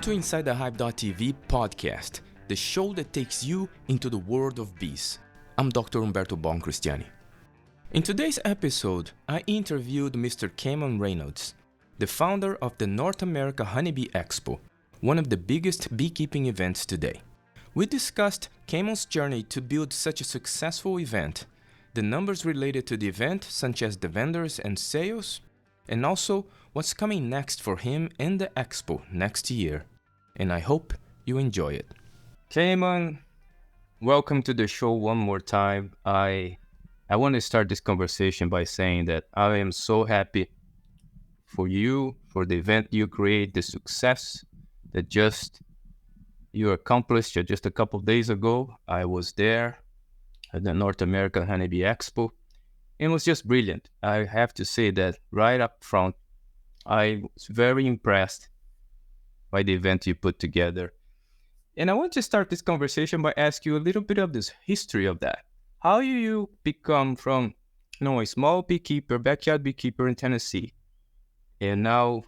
to Inside the Hive.tv podcast, the show that takes you into the world of bees. I'm Dr. Umberto Boncristiani. In today's episode, I interviewed Mr. Cameron Reynolds, the founder of the North America Honeybee Expo, one of the biggest beekeeping events today. We discussed Cameron's journey to build such a successful event, the numbers related to the event, such as the vendors and sales, and also what's coming next for him and the Expo next year. And I hope you enjoy it. Cameron, welcome to the show one more time. I want to start this conversation by saying that I am so happy for you, for the event you create, the success that you accomplished just a couple of days ago. I was there at the North American Honeybee Expo. It was just brilliant. I have to say that right up front, I was very impressed by the event you put together. And I want to start this conversation by asking you a little bit of this history of that. How you become from, a small beekeeper, backyard beekeeper in Tennessee, and now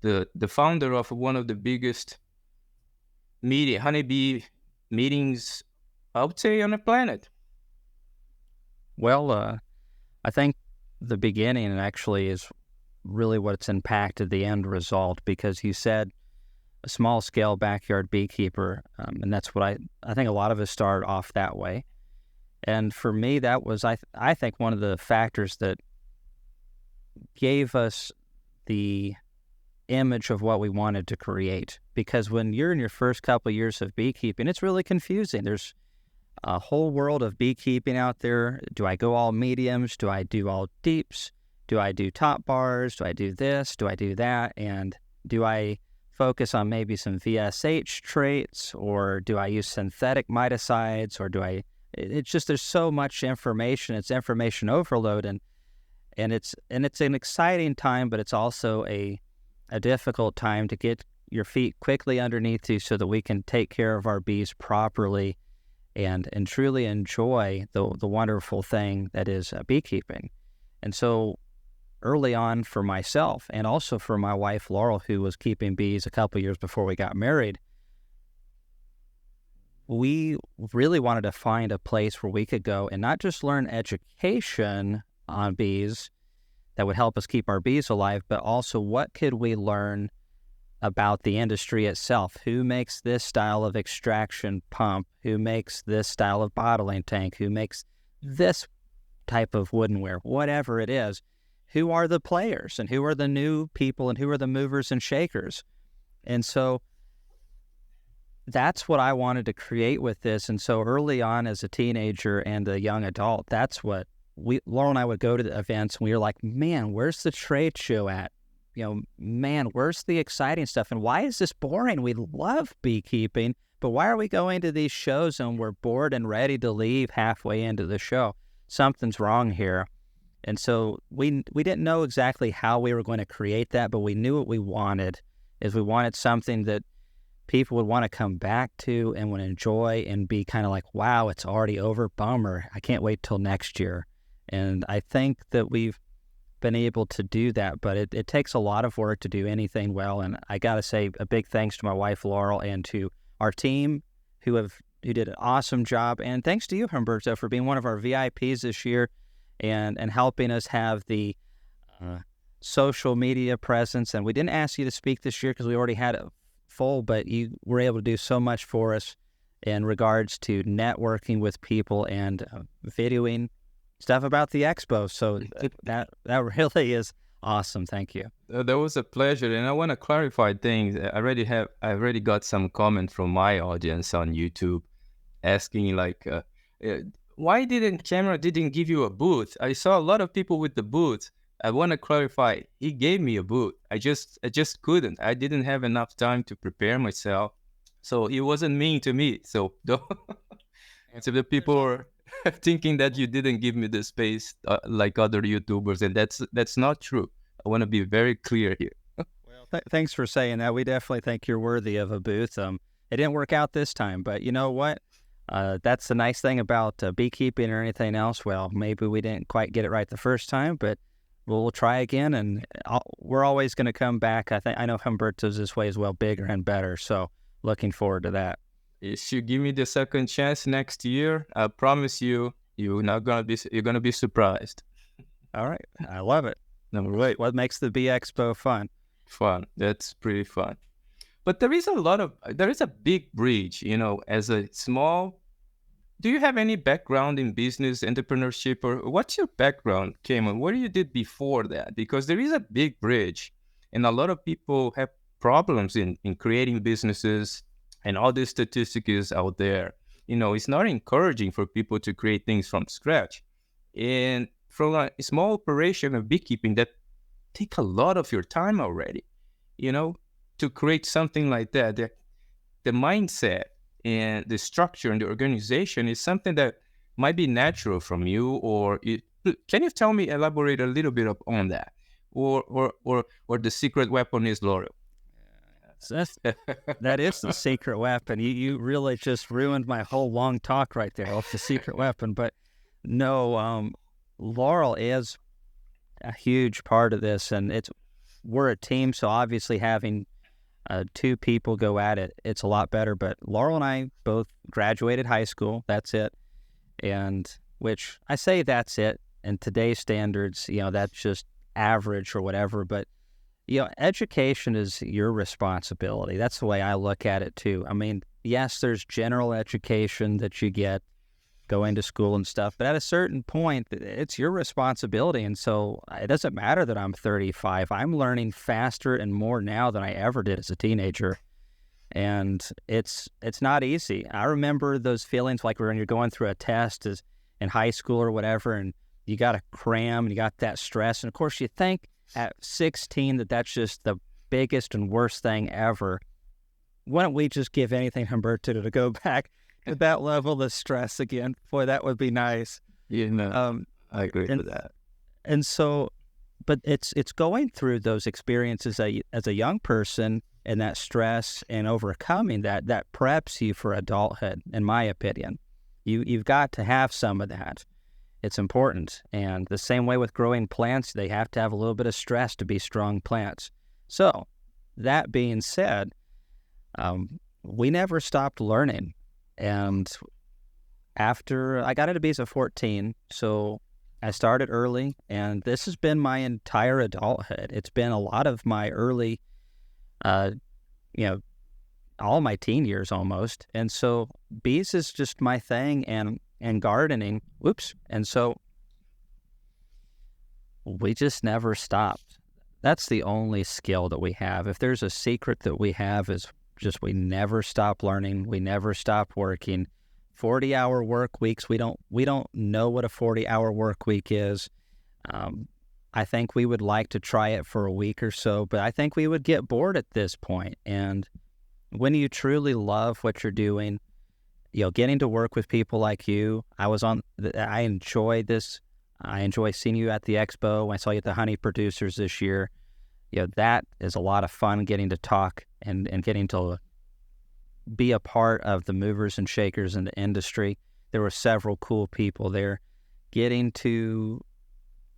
the founder of one of the biggest honeybee meetings, I would say, on the planet? Well, I think the beginning actually is really what's impacted the end result, because you said a small-scale backyard beekeeper, and that's what I think a lot of us start off that way. And for me, that was, I think, one of the factors that gave us the image of what we wanted to create. Because when you're in your first couple of years of beekeeping, it's really confusing. There's a whole world of beekeeping out there. Do I go all mediums? Do I do all deeps? Do I do top bars? Do I do this? Do I do that? And do I focus on maybe some VSH traits, or do I use synthetic miticides, or it's just, there's so much information. It's information overload, and it's an exciting time, but it's also a difficult time to get your feet quickly underneath you so that we can take care of our bees properly and truly enjoy the wonderful thing that is beekeeping. And so early on, for myself and also for my wife, Laurel, who was keeping bees a couple years before we got married, we really wanted to find a place where we could go and not just learn education on bees that would help us keep our bees alive, but also what could we learn about the industry itself. Who makes this style of extraction pump? Who makes this style of bottling tank? Who makes this type of woodenware? Whatever it is, who are the players and who are the new people and who are the movers and shakers? And so that's what I wanted to create with this. And so early on, as a teenager and a young adult, that's what Laurel and I would go to the events, and we were like, man, where's the trade show at? Man, where's the exciting stuff? And why is this boring? We love beekeeping, but why are we going to these shows and we're bored and ready to leave halfway into the show? Something's wrong here. And so we didn't know exactly how we were going to create that, but we knew what we wanted, is we wanted something that people would want to come back to and would enjoy and be kind of like, wow, it's already over, bummer, I can't wait till next year. And I think that we've been able to do that, but it takes a lot of work to do anything well. And I got to say a big thanks to my wife, Laurel, and to our team who did an awesome job. And thanks to you, Humberto, for being one of our VIPs this year and helping us have the social media presence. And we didn't ask you to speak this year because we already had it full, but you were able to do so much for us in regards to networking with people and videoing stuff about the Expo. So that really is awesome. Thank you. That was a pleasure, and I want to clarify things. I already got some comment from my audience on YouTube asking why didn't Cameron give you a booth? I saw a lot of people with the booth. I want to clarify. He gave me a booth. I just couldn't. I didn't have enough time to prepare myself, so he wasn't mean to me. So don't. So the people are thinking that you didn't give me the space like other YouTubers, and that's not true. I want to be very clear here. Well, thanks for saying that. We definitely think you're worthy of a booth. It didn't work out this time, but you know what? That's the nice thing about beekeeping or anything else. Well, maybe we didn't quite get it right the first time, but we'll try again, and we're always going to come back. I know Humberto's this way as well, bigger and better. So looking forward to that. If you give me the second chance next year, I promise you, you're gonna be surprised. All right. I love it. Number right. What makes the Bee Expo fun? Fun. That's pretty fun. But there is a big bridge, as a small. Do you have any background in business, entrepreneurship, or what's your background, Cameron? What you did before that? Because there is a big bridge, and a lot of people have problems in creating businesses, and all this statistic is out there. It's not encouraging for people to create things from scratch. And from a small operation of beekeeping that take a lot of your time already, to create something like that, the mindset and the structure and the organization is something that might be natural from you, can you elaborate a little bit on that, or the secret weapon is L'Oreal? So that is the secret weapon. You really just ruined my whole long talk right there. That's the secret weapon. But no, Laurel is a huge part of this, and we're a team, so obviously having two people go at it, it's a lot better. But Laurel and I both graduated high school. That's it. And which I say that's it. In today's standards, that's just average or whatever. But, education is your responsibility. That's the way I look at it too. I mean, yes, there's general education that you get going to school and stuff, but at a certain point, it's your responsibility. And so it doesn't matter that I'm 35. I'm learning faster and more now than I ever did as a teenager. And it's not easy. I remember those feelings like when you're going through a test in high school or whatever, and you got to cram and you got that stress. And of course, you think at 16 that's just the biggest and worst thing ever. Why don't we just give anything Humberto to go back to that level of stress again? Boy, that would be nice. I agree with that. And so, but it's going through those experiences as a young person, and that stress and overcoming that preps you for adulthood, in my opinion. You've got to have some of that. It's important. And the same way with growing plants, they have to have a little bit of stress to be strong plants. So, that being said, we never stopped learning. And after I got into bees at 14, so I started early, and this has been my entire adulthood. It's been a lot of my early, all my teen years almost. And so bees is just my thing, and gardening. And so we just never stopped. That's the only skill that we have. If there's a secret that we have, is just we never stop learning. We never stop working. 40-hour work weeks. We don't know what a 40-hour work week is. I think we would like to try it for a week or so, but I think we would get bored at this point. And when you truly love what you're doing, getting to work with people like you, I enjoy this. I enjoy seeing you at the Expo. I saw you at the Honey Producers this year. That is a lot of fun, getting to talk and getting to be a part of the movers and shakers in the industry. There were several cool people there. Getting to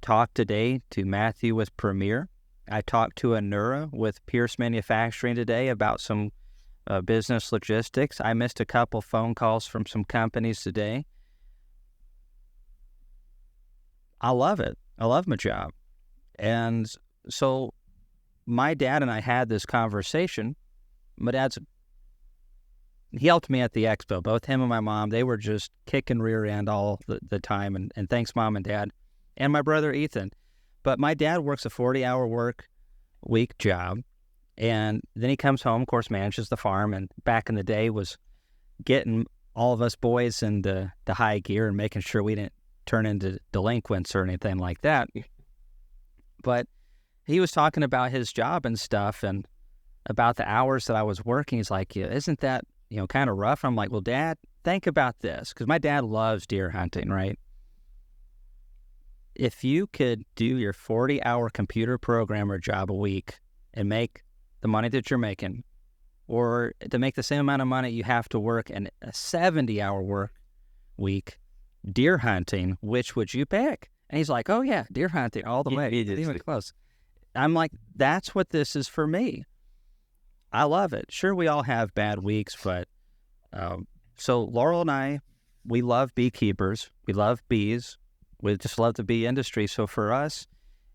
talk today to Matthew with Premier. I talked to Anura with Pierce Manufacturing today about some business logistics. I missed a couple phone calls from some companies today. I love it. I love my job. And so my dad and I had this conversation. He helped me at the Expo. Both him and my mom, they were just kicking rear end all the time. And thanks, Mom and Dad. And my brother, Ethan. But my dad works a 40-hour work week job. And then he comes home, of course, manages the farm. And back in the day was getting all of us boys into the high gear and making sure we didn't turn into delinquents or anything like that. But he was talking about his job and stuff and about the hours that I was working. He's like, isn't that, kind of rough? I'm like, well, Dad, think about this. Because my dad loves deer hunting, right? If you could do your 40-hour computer programmer job a week and make the money that you're making, or to make the same amount of money you have to work in a 70-hour work week deer hunting, which would you pick? And he's like, oh yeah, deer hunting all the way, not even close. I'm like, that's what this is for me. I love it. Sure, we all have bad weeks, but so Laurel and I, we love beekeepers. We love bees. We just love the bee industry. So for us,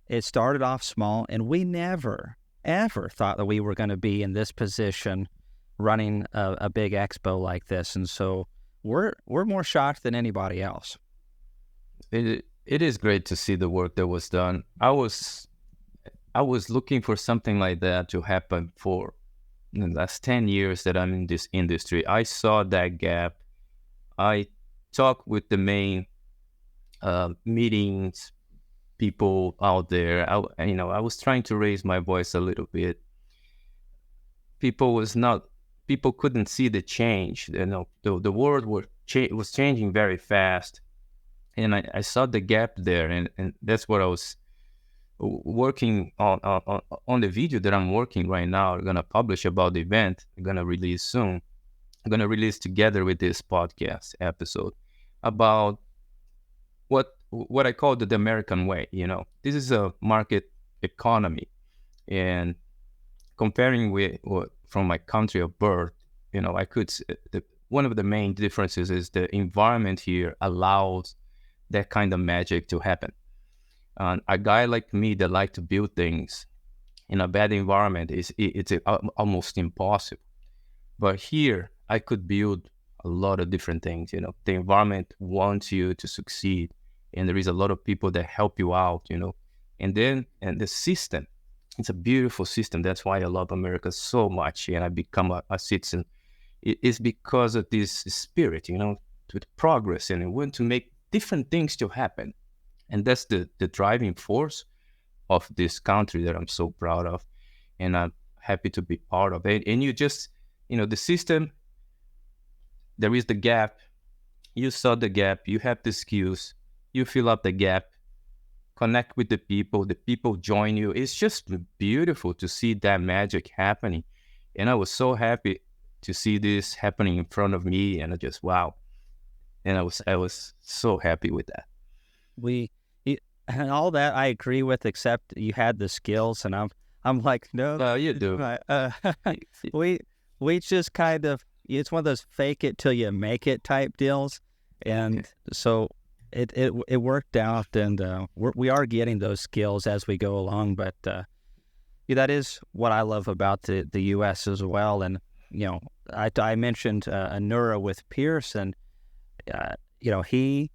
it started off small, and we never, ever thought that we were going to be in this position running a big expo like this. And so we're more shocked than anybody else. It is great to see the work that was done. I was looking for something like that to happen for the last 10 years that I'm in this industry. I saw that gap. I talked with the main meetings, people out there. I was trying to raise my voice a little bit. People couldn't see the change. The world was changing very fast, and I saw the gap there, and that's what I was working on the video that I'm working right now. I'm gonna publish about the event. I'm gonna release soon. I'm gonna release together with this podcast episode about what I call the American way. This is a market economy, and comparing with from my country of birth, I could one of the main differences is the environment here allows that kind of magic to happen. A guy like me that like to build things in a bad environment it's almost impossible. But here I could build a lot of different things. The environment wants you to succeed, and there is a lot of people that help you out. And the system, it's a beautiful system. That's why I love America so much, and I become a citizen. It's because of this spirit, to progress, and I want to make different things to happen. And that's the driving force of this country that I'm so proud of, and I'm happy to be part of it. And you just, the system, there is the gap. You saw the gap. You have the skills. You fill up the gap. Connect with the people join you. It's just beautiful to see that magic happening. And I was so happy to see this happening in front of me, and I just, wow. And I was so happy with that. And all that I agree with, except you had the skills, and I'm like, no, you do. We just kind of, it's one of those fake it till you make it type deals, and so it worked out, and we are getting those skills as we go along. But that is what I love about the U.S. as well. And I mentioned a neuro with Pearson. He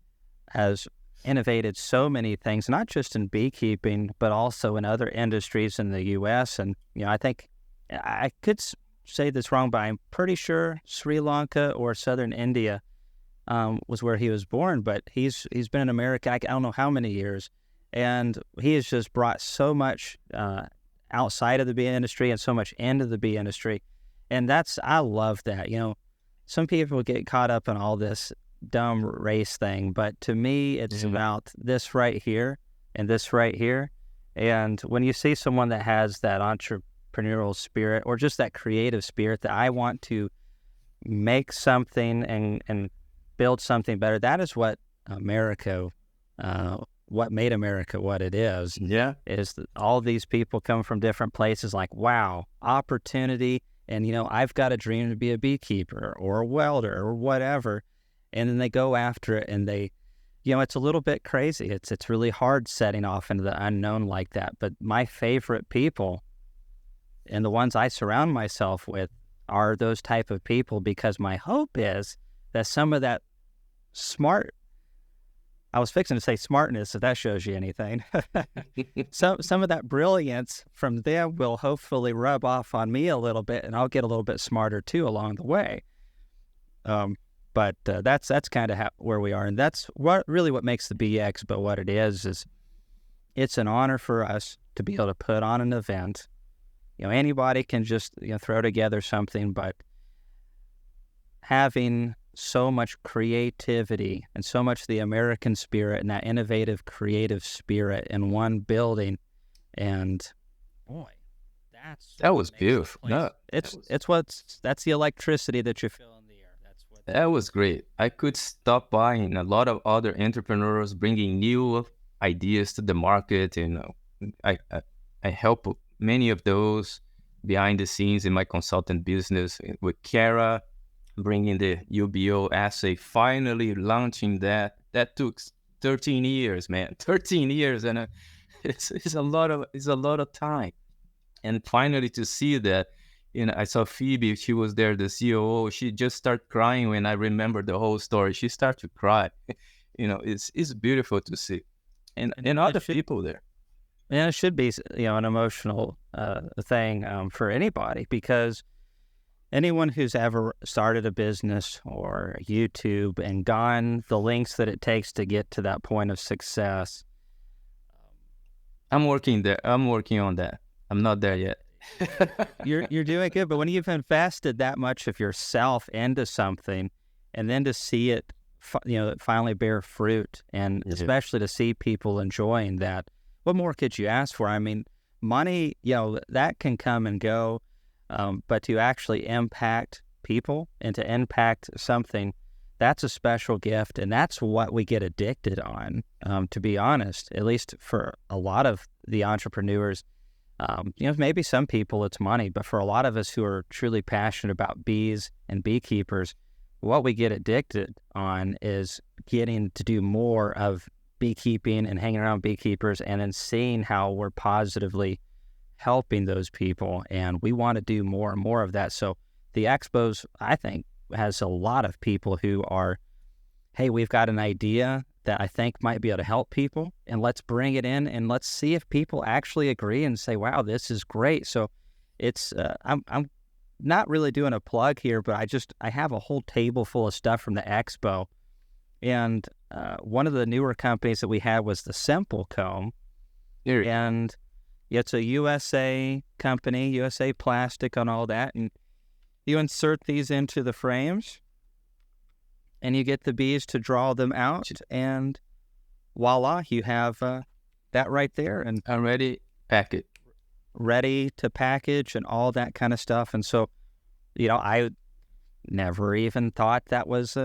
has innovated so many things, not just in beekeeping, but also in other industries in the U.S. And, I think I could say this wrong, but I'm pretty sure Sri Lanka or southern India was where he was born. But he's been in America, I don't know how many years, and he has just brought so much outside of the bee industry and so much into the bee industry. And I love that. Some people get caught up in all this dumb race thing, but to me it's about this right here and this right here. And when you see someone that has that entrepreneurial spirit, or just that creative spirit, that I want to make something and build something better, that is what America, what made America what it is. Is that all these people come from different places, like, wow, opportunity, and I've got a dream to be a beekeeper or a welder or whatever. And then they go after it, and they, it's a little bit crazy. It's really hard setting off into the unknown like that. But my favorite people, and the ones I surround myself with, are those type of people, because my hope is that some of that I was fixing to say smartness, if that shows you anything. Some of that brilliance from them will hopefully rub off on me a little bit, and I'll get a little bit smarter too along the way. But that's kind of where we are, and that's what makes the Bee Expo what it is it's an honor for us to be able to put on an event. Anybody can just throw together something, but having so much creativity and so much the American spirit and that innovative, creative spirit in one building, and boy, that was beautiful. No, that's the electricity that you feel. That was great. I could stop by, and a lot of other entrepreneurs bringing new ideas to the market. I help many of those behind the scenes in my consultant business with Kara, bringing the UBO assay, finally launching that. That took 13 years, man. 13 years, and it's a lot of time. And finally to see that, I saw Phoebe, she was there, the COO, she just started crying when I remembered the whole story. She started to cry. It's beautiful to see. And other people there. Yeah, it should be, an emotional thing for anybody, because anyone who's ever started a business or YouTube and gone the lengths that it takes to get to that point of success. I'm working there. I'm working on that. I'm not there yet. You're doing good, but when you've invested that much of yourself into something, and then to see it, finally bear fruit, and especially to see people enjoying that, what more could you ask for? I mean, money, that can come and go, but to actually impact people and to impact something, that's a special gift, and that's what we get addicted on, to be honest, at least for a lot of the entrepreneurs. Maybe some people it's money, but for a lot of us who are truly passionate about bees and beekeepers, what we get addicted on is getting to do more of beekeeping and hanging around beekeepers, and then seeing how we're positively helping those people. And we want to do more and more of that. So the Expos, I think, has a lot of people who are, hey, we've got an idea that I think might be able to help people, and let's bring it in and let's see if people actually agree and say, wow, this is great. So it's, I'm not really doing a plug here, but I have a whole table full of stuff from the Expo. And one of the newer companies that we had was the Simple Comb. And it's a USA company, USA plastic and all that. And you insert these into the frames, and you get the bees to draw them out, and voila, you have that right there. And already pack it. Ready to package and all that kind of stuff. And so, I never even thought that was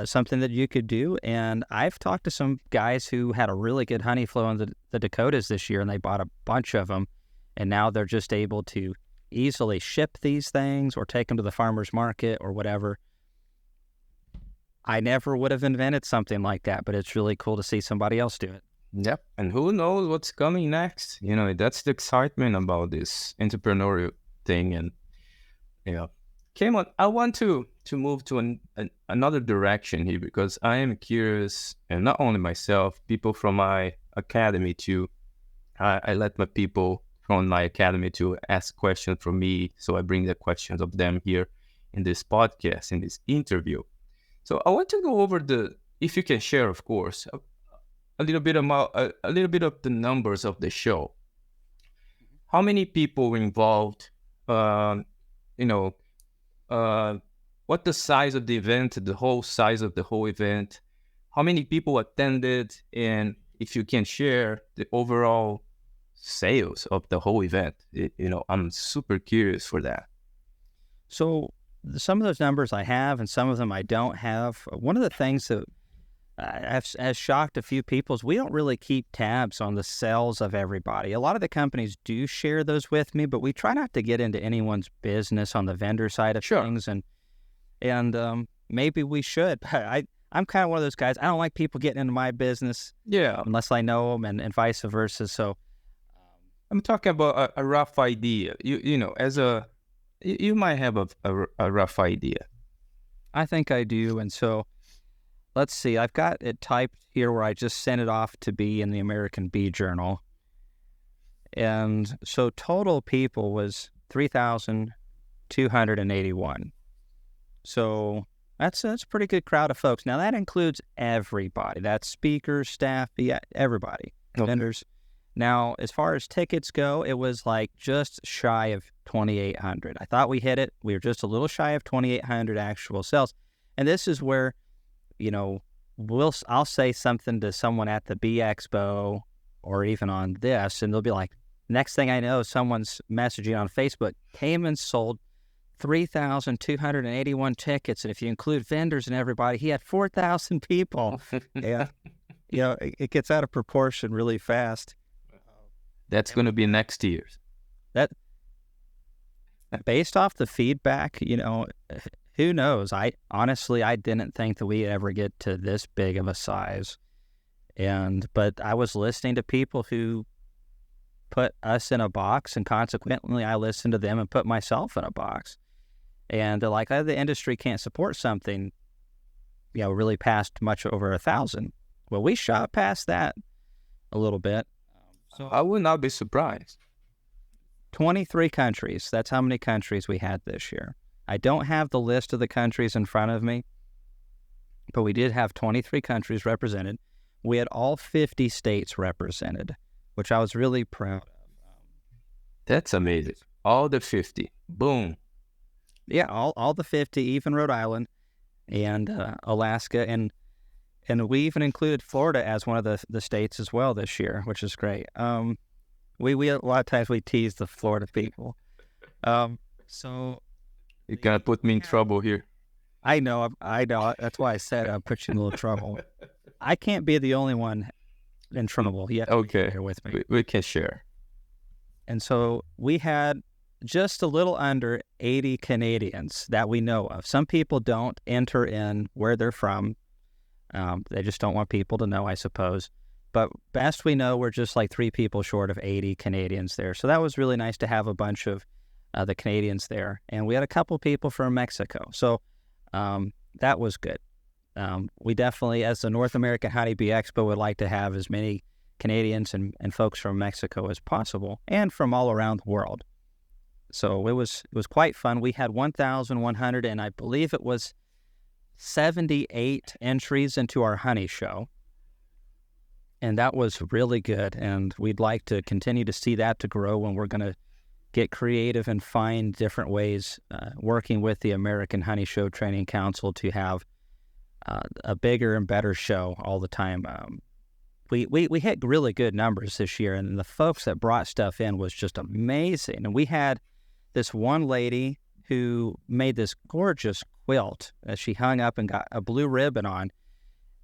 something that you could do. And I've talked to some guys who had a really good honey flow in the Dakotas this year, and they bought a bunch of them, and now they're just able to easily ship these things or take them to the farmer's market or whatever. I never would have invented something like that, but it's really cool to see somebody else do it. Yep. And who knows what's coming next? That's the excitement about this entrepreneurial thing. And, Came on, I want to move to another direction here, because I am curious, and not only myself, people from my academy too. I let my people from my academy to ask questions from me, so I bring the questions of them here in this podcast, in this interview. So I want to go over if you can share, of course, a little bit of the numbers of the show. How many people were involved? What the size of the event, the whole size of the whole event? How many people attended? And if you can share the overall sales of the whole event, I'm super curious for that. So some of those numbers I have, and some of them I don't have. One of the things that has shocked a few people is we don't really keep tabs on the sales of everybody. A lot of the companies do share those with me, but we try not to get into anyone's business on the vendor side of things. And maybe we should. I'm kind of one of those guys. I don't like people getting into my business, unless I know them, and vice versa. So I'm talking about a rough idea. You might have a rough idea. I think I do. And so let's see. I've got it typed here where I just sent it off to be in the American Bee Journal. And so total people was 3,281. So that's a pretty good crowd of folks. Now that includes everybody. That's speakers, staff, everybody, vendors. Now, as far as tickets go, it was like just shy of 2,800. I thought we hit it. We were just a little shy of 2,800 actual sales. And this is where, I'll say something to someone at the Bee Expo or even on this, and they'll be like, next thing I know, someone's messaging on Facebook, came and sold 3,281 tickets. And if you include vendors and everybody, he had 4,000 people. Yeah. it gets out of proportion really fast. That's going to be next year. That based off the feedback, who knows? I didn't think that we'd ever get to this big of a size. But I was listening to people who put us in a box, and consequently I listened to them and put myself in a box. And they're like, oh, the industry can't support something, really past much over 1,000. Well, we shot past that a little bit. So I would not be surprised. 23 countries. That's how many countries we had this year. I don't have the list of the countries in front of me, but we did have 23 countries represented. We had all 50 states represented, which I was really proud of. That's amazing. All the 50. Boom. Yeah, all the 50, even Rhode Island and Alaska. And we even included Florida as one of the states as well this year, which is great. We a lot of times we tease the Florida people. So you're going to put me in trouble here. I know. That's why I said I'll put you in a little trouble. I can't be the only one in trouble. You have to be here with me. We can share. And so we had just a little under 80 Canadians that we know of. Some people don't enter in where they're from. They just don't want people to know, I suppose. But best we know, we're just like 3 people short of 80 Canadians there. So that was really nice to have a bunch of the Canadians there. And we had a couple people from Mexico. So that was good. We definitely, as the North American Honeybee Expo, would like to have as many Canadians and folks from Mexico as possible, and from all around the world. So it was quite fun. We had 1,100, and I believe it was 78 entries into our honey show. And that was really good. And we'd like to continue to see that to grow, when we're going to get creative and find different ways, working with the American Honey Show Training Council, to have a bigger and better show all the time. We hit really good numbers this year, and the folks that brought stuff in was just amazing. And we had this one lady who made this gorgeous quilt that she hung up and got a blue ribbon on.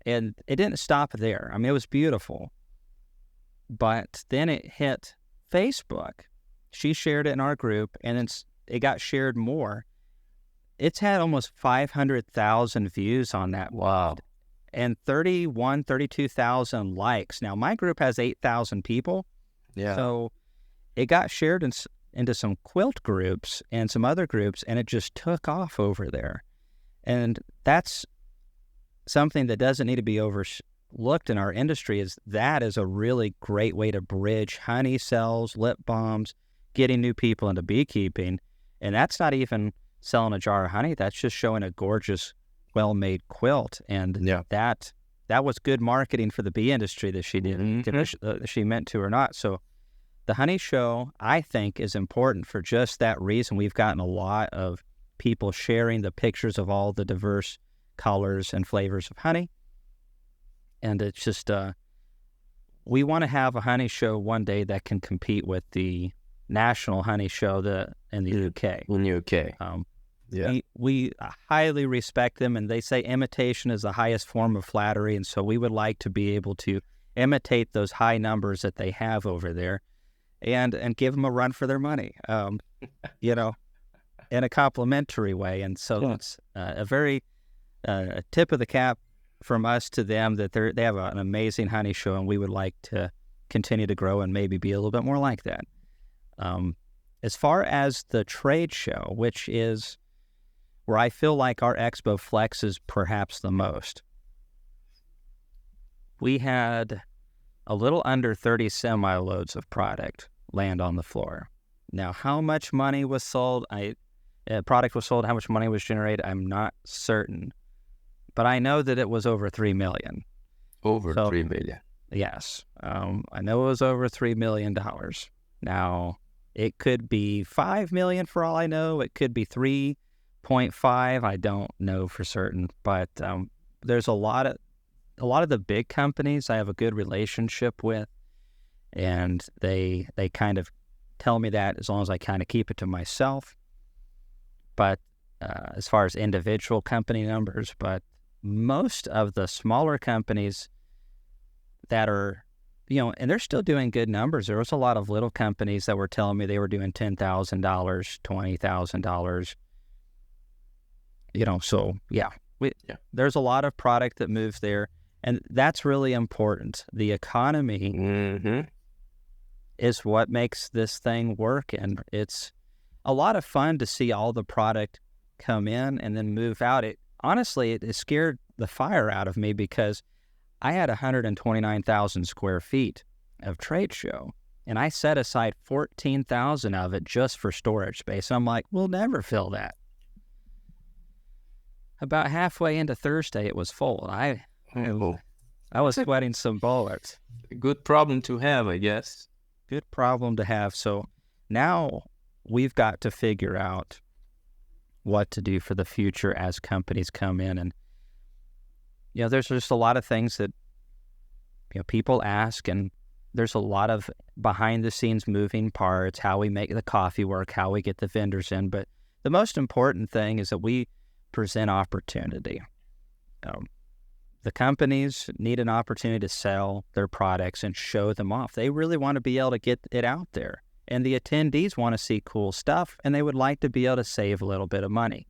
And it didn't stop there. I mean, it was beautiful. But then it hit Facebook. She shared it in our group, and it got shared more. It's had almost 500,000 views on that. Wow. And 32,000 likes. Now, my group has 8,000 people. Yeah. So it got shared into some quilt groups and some other groups, and it just took off over there. And that's something that doesn't need to be overlooked in our industry. Is a really great way to bridge honey cells, lip balms, getting new people into beekeeping. And that's not even selling a jar of honey. That's just showing a gorgeous, well-made quilt. And that was good marketing for the bee industry that she did, if she meant to or not. So the honey show, I think, is important for just that reason. We've gotten a lot of people sharing the pictures of all the diverse colors and flavors of honey. And it's just, we want to have a honey show one day that can compete with the national honey show in the UK. In the UK. We highly respect them, and they say imitation is the highest form of flattery. And so we would like to be able to imitate those high numbers that they have over there, and give them a run for their money, in a complimentary way. And so it's a very tip of the cap from us to them, that they have an amazing honey show, and we would like to continue to grow and maybe be a little bit more like that. As far as the trade show, which is where I feel like our Expo flexes perhaps the most, we had a little under 30 semi-loads of product land on the floor. Now, how much money was sold, product was sold, how much money was generated, I'm not certain. But I know that it was over $3 million. Over $3 million. Yes. I know it was over $3 million. Now, it could be $5 million for all I know. It could be 3.5. I don't know for certain. But there's a lot of the big companies I have a good relationship with, and they kind of tell me that as long as I kind of keep it to myself. But as far as individual company numbers, but most of the smaller companies that are, and they're still doing good numbers. There was a lot of little companies that were telling me they were doing $10,000, $20,000. So yeah, there's a lot of product that moves there, and that's really important. The economy is what makes this thing work, and it's a lot of fun to see all the product come in and then move out. Honestly, it scared the fire out of me because I had 129,000 square feet of trade show, and I set aside 14,000 of it just for storage space. I'm like, we'll never fill that. About halfway into Thursday, it was full. I was sweating some bullets. Good problem to have, I guess. Good problem to have. So now we've got to figure out what to do for the future as companies come in. And, there's just a lot of things that, people ask, and there's a lot of behind the scenes moving parts, how we make the coffee work, how we get the vendors in. But the most important thing is that we present opportunity. The companies need an opportunity to sell their products and show them off. They really want to be able to get it out there. And the attendees want to see cool stuff, and they would like to be able to save a little bit of money.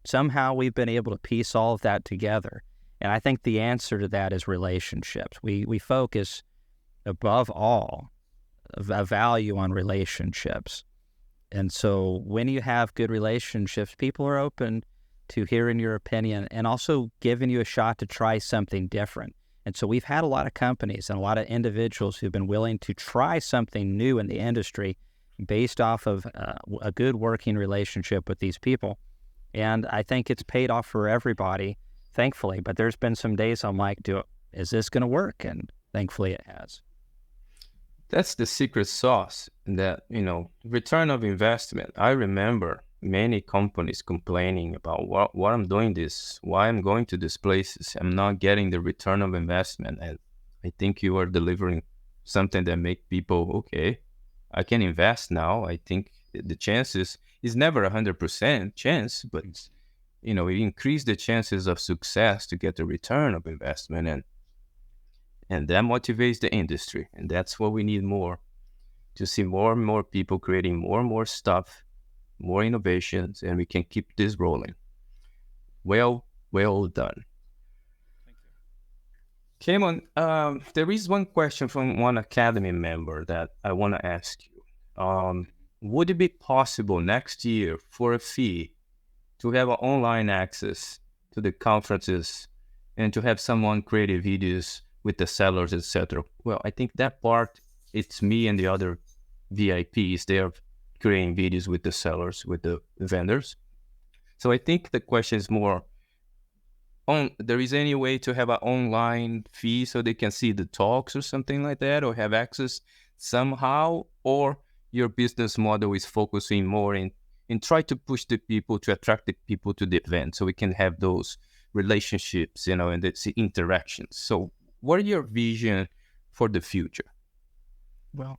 Somehow we've been able to piece all of that together. And I think the answer to that is relationships. We focus above all a value on relationships. And so when you have good relationships, people are open to hearing your opinion and also giving you a shot to try something different. And so we've had a lot of companies and a lot of individuals who've been willing to try something new in the industry based off of a good working relationship with these people. And I think it's paid off for everybody, thankfully. But there's been some days I'm like, is this going to work? And thankfully it has. That's the secret sauce, that, return of investment. I remember many companies complaining about what I'm doing this, why I'm going to these places, I'm not getting the return of investment. And I think you are delivering something that make people, okay, I can invest now. I think the chances is never 100% chance, but you increase the chances of success to get the return of investment, and that motivates the industry. And that's what we need more, to see more and more people creating more and more stuff, more innovations, and we can keep this rolling. Well done. Thank you. Kamon, there is one question from one Academy member that I want to ask you. Would it be possible next year for a fee to have an online access to the conferences and to have someone create videos with the sellers, etc.? Well, I think that part, it's me and the other VIPs. They're creating videos with the sellers, with the vendors. So I think the question is more there is any way to have an online fee so they can see the talks or something like that, or have access somehow, or your business model is focusing more in try to push the people, to attract the people to the event so we can have those relationships, and the interactions. So what are your vision for the future? Well,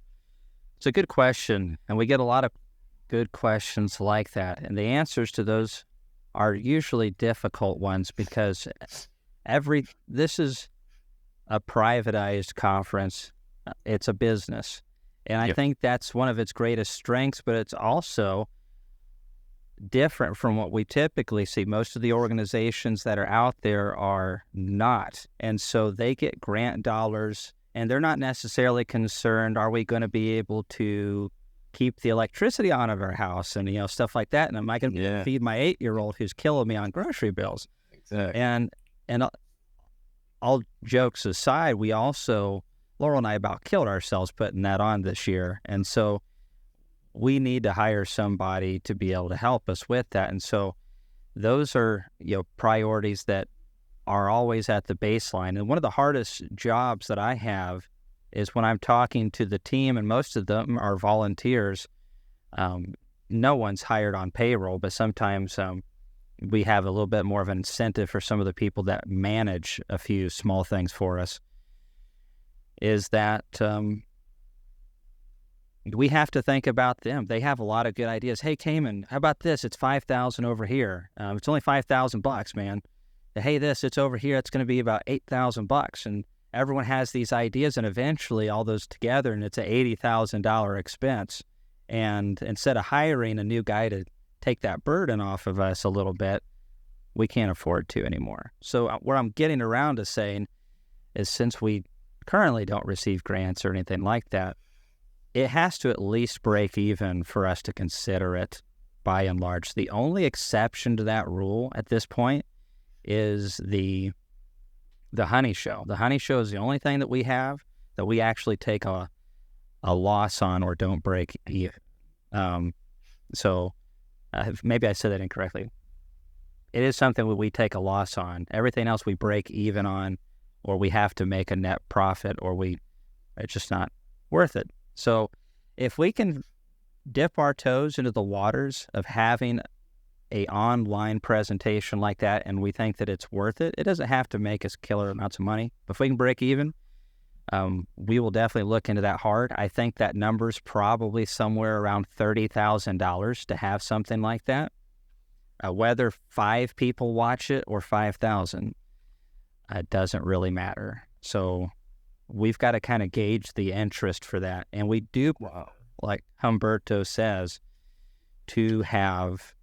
it's a good question, and we get a lot of good questions like that. And the answers to those are usually difficult ones because this is a privatized conference. It's a business. And I think that's one of its greatest strengths, but it's also different from what we typically see. Most of the organizations that are out there are not. And so they get grant dollars, and they're not necessarily concerned, are we going to be able to keep the electricity on at our house and, stuff like that? And am I going to feed my 8-year-old who's killing me on grocery bills? Exactly. And all jokes aside, we also, Laurel and I about killed ourselves putting that on this year. And so we need to hire somebody to be able to help us with that. And so those are, priorities that are always at the baseline. And one of the hardest jobs that I have is when I'm talking to the team, and most of them are volunteers. No one's hired on payroll, but sometimes we have a little bit more of an incentive for some of the people that manage a few small things for us, is that we have to think about them. They have a lot of good ideas. Hey, Cayman, how about this? It's $5,000 over here. It's only $5,000, man. Hey, it's over here. It's going to be about $8,000. And everyone has these ideas, and eventually all those together, and it's an $80,000 expense. And instead of hiring a new guy to take that burden off of us a little bit, we can't afford to anymore. So what I'm getting around to saying is, since we currently don't receive grants or anything like that, it has to at least break even for us to consider it, by and large. The only exception to that rule at this point is the honey show. The honey show is the only thing that we have that we actually take a loss on or don't break even. Maybe I said that incorrectly. It is something that we take a loss on. Everything else we break even on, or we have to make a net profit, or it's just not worth it. So if we can dip our toes into the waters of having a online presentation like that, and we think that it's worth it, it doesn't have to make us killer amounts of money. But if we can break even, we will definitely look into that hard. I think that number's probably somewhere around $30,000 to have something like that. Whether 5 people watch it or 5,000, it doesn't really matter. So we've got to kind of gauge the interest for that. And we do, like Humberto says, to have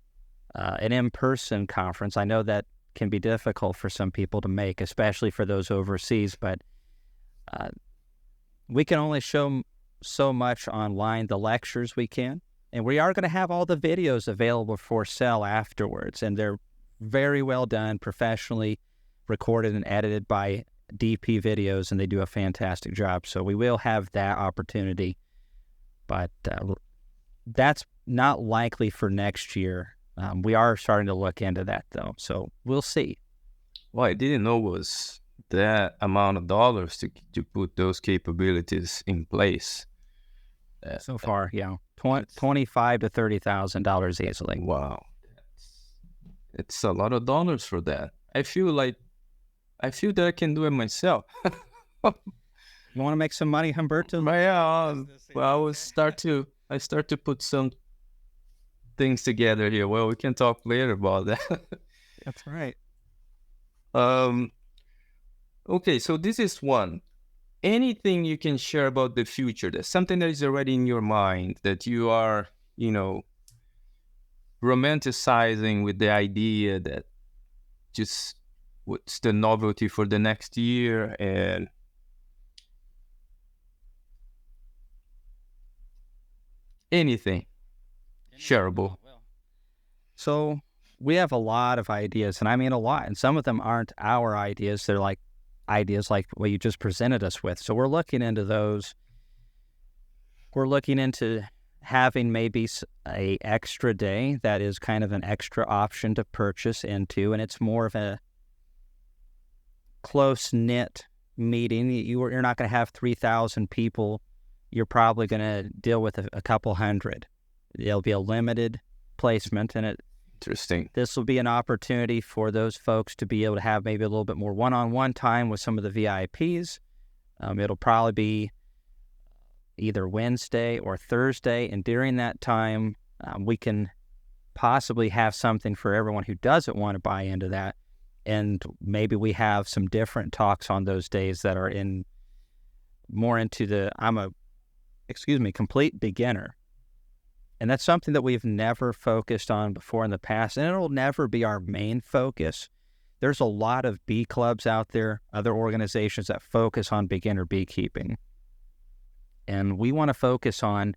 an in-person conference. I know that can be difficult for some people to make, especially for those overseas, but we can only show so much online, the lectures we can. And we are going to have all the videos available for sale afterwards. And they're very well done, professionally recorded and edited by DP Videos, and they do a fantastic job. So we will have that opportunity. But that's not likely for next year. We are starting to look into that, though. So we'll see. Well, I didn't know it was that amount of dollars to put those capabilities in place. So far, yeah. $25,000 to $30,000 easily. Wow. It's a lot of dollars for that. I feel that I can do it myself. You want to make some money, Humberto? Yeah. Well, I start to put some things together here. Well, we can talk later about that. That's right. Okay, so this is one. Anything you can share about the future? There's something that is already in your mind that you are, romanticizing with the idea that just what's the novelty for the next year, and anything shareable. So we have a lot of ideas, and I mean a lot, and some of them aren't our ideas. They're like ideas like what you just presented us with. So we're looking into those. We're looking into having maybe a extra day that is kind of an extra option to purchase into, and it's more of a close-knit meeting. You're not going to have 3,000 people. You're probably going to deal with a couple hundred. It'll be a limited placement, and Interesting. This will be an opportunity for those folks to be able to have maybe a little bit more one-on-one time with some of the VIPs. It'll probably be either Wednesday or Thursday, and during that time, we can possibly have something for everyone who doesn't want to buy into that, and maybe we have some different talks on those days that are more into I'm a complete beginner. And that's something that we've never focused on before in the past, and it'll never be our main focus. There's a lot of bee clubs out there, other organizations that focus on beginner beekeeping. And we want to focus on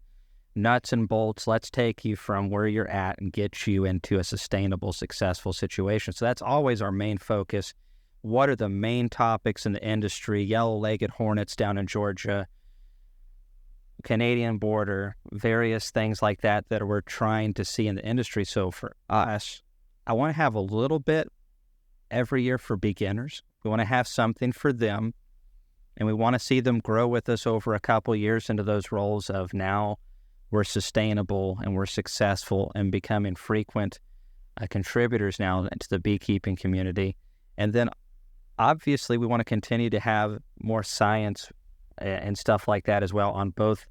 nuts and bolts. Let's take you from where you're at and get you into a sustainable, successful situation. So that's always our main focus. What are the main topics in the industry? Yellow-legged hornets down in Georgia, Canadian border, various things like that we're trying to see in the industry. So for us, I want to have a little bit every year for beginners. We want to have something for them, and we want to see them grow with us over a couple years into those roles of now we're sustainable and we're successful and becoming frequent contributors now into the beekeeping community. And then obviously we want to continue to have more science and stuff like that as well on both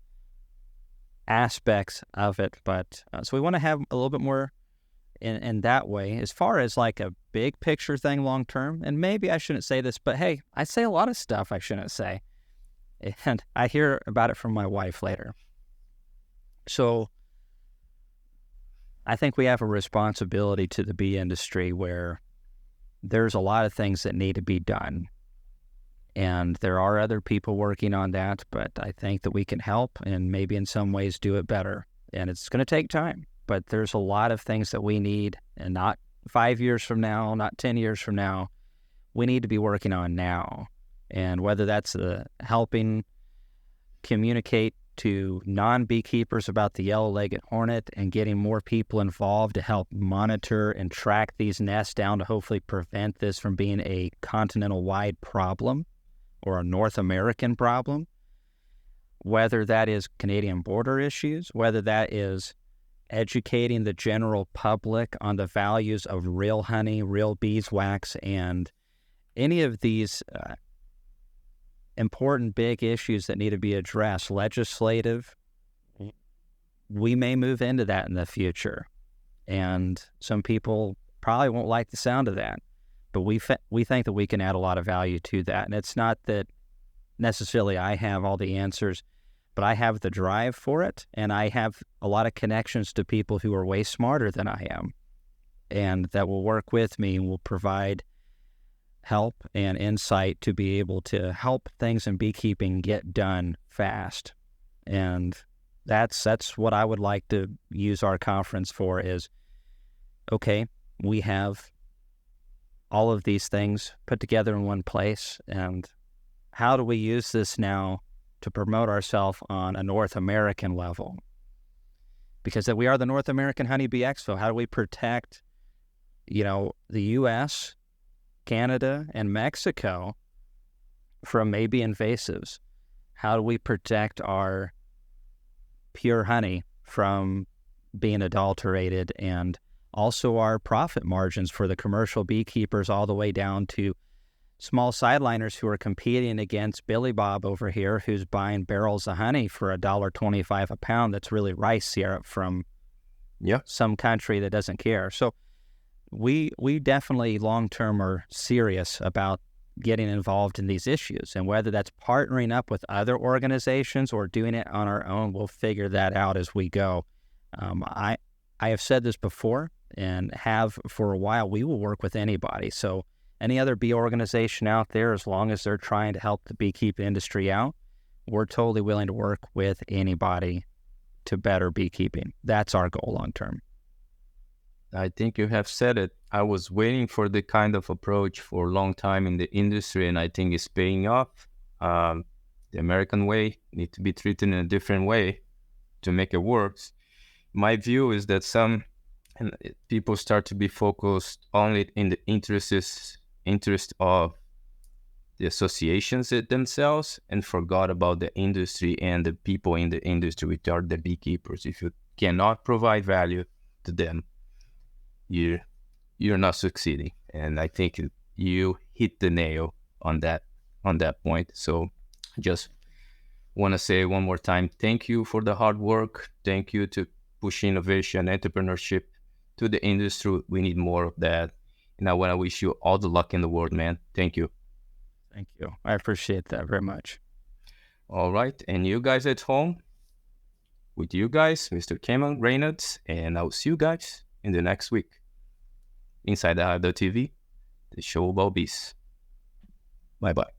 aspects of it. But so we want to have a little bit more in that way. As far as like a big picture thing long term, and maybe I shouldn't say this, but hey, I say a lot of stuff I shouldn't say. And I hear about it from my wife later. So I think we have a responsibility to the bee industry where there's a lot of things that need to be done. And there are other people working on that, but I think that we can help and maybe in some ways do it better. And it's going to take time, but there's a lot of things that we need, and not 5 years from now, not 10 years from now, we need to be working on now. And whether that's helping communicate to non-beekeepers about the yellow-legged hornet and getting more people involved to help monitor and track these nests down to hopefully prevent this from being a continental-wide problem or a North American problem, whether that is Canadian border issues, whether that is educating the general public on the values of real honey, real beeswax, and any of these important big issues that need to be addressed, legislative, we may move into that in the future. And some people probably won't like the sound of that, but we think that we can add a lot of value to that. And it's not that necessarily I have all the answers, but I have the drive for it, and I have a lot of connections to people who are way smarter than I am, and that will work with me and will provide help and insight to be able to help things in beekeeping get done fast. And that's what I would like to use our conference for is, okay, we have all of these things put together in one place, and how do we use this now to promote ourselves on a North American level? Because we are the North American Honeybee Expo. How do we protect, the U.S., Canada, and Mexico from maybe invasives? How do we protect our pure honey from being adulterated, and also our profit margins for the commercial beekeepers all the way down to small sideliners who are competing against Billy Bob over here, who's buying barrels of honey for $1.25 a pound that's really rice syrup from some country that doesn't care. So we definitely long-term are serious about getting involved in these issues. And whether that's partnering up with other organizations or doing it on our own, we'll figure that out as we go. I have said this before and have for a while, we will work with anybody. So any other bee organization out there, as long as they're trying to help the beekeeping industry out, we're totally willing to work with anybody to better beekeeping. That's our goal long-term. I think you have said it. I was waiting for the kind of approach for a long time in the industry, and I think it's paying off. The American way needs to be treated in a different way to make it work. My view is that some people start to be focused only in the interest of the associations themselves and forgot about the industry and the people in the industry, which are the beekeepers. If you cannot provide value to them, you're not succeeding. And I think you hit the nail on that point. So just want to say one more time, thank you for the hard work. Thank you to push innovation, entrepreneurship to the industry. We need more of that. And I want to wish you all the luck in the world, man. Thank you. Thank you. I appreciate that very much. All right. And you guys at home, with you guys, Mr. Cameron Reynolds, and I'll see you guys in the next week. Inside the Hive.tv, the show about bees. Bye-bye.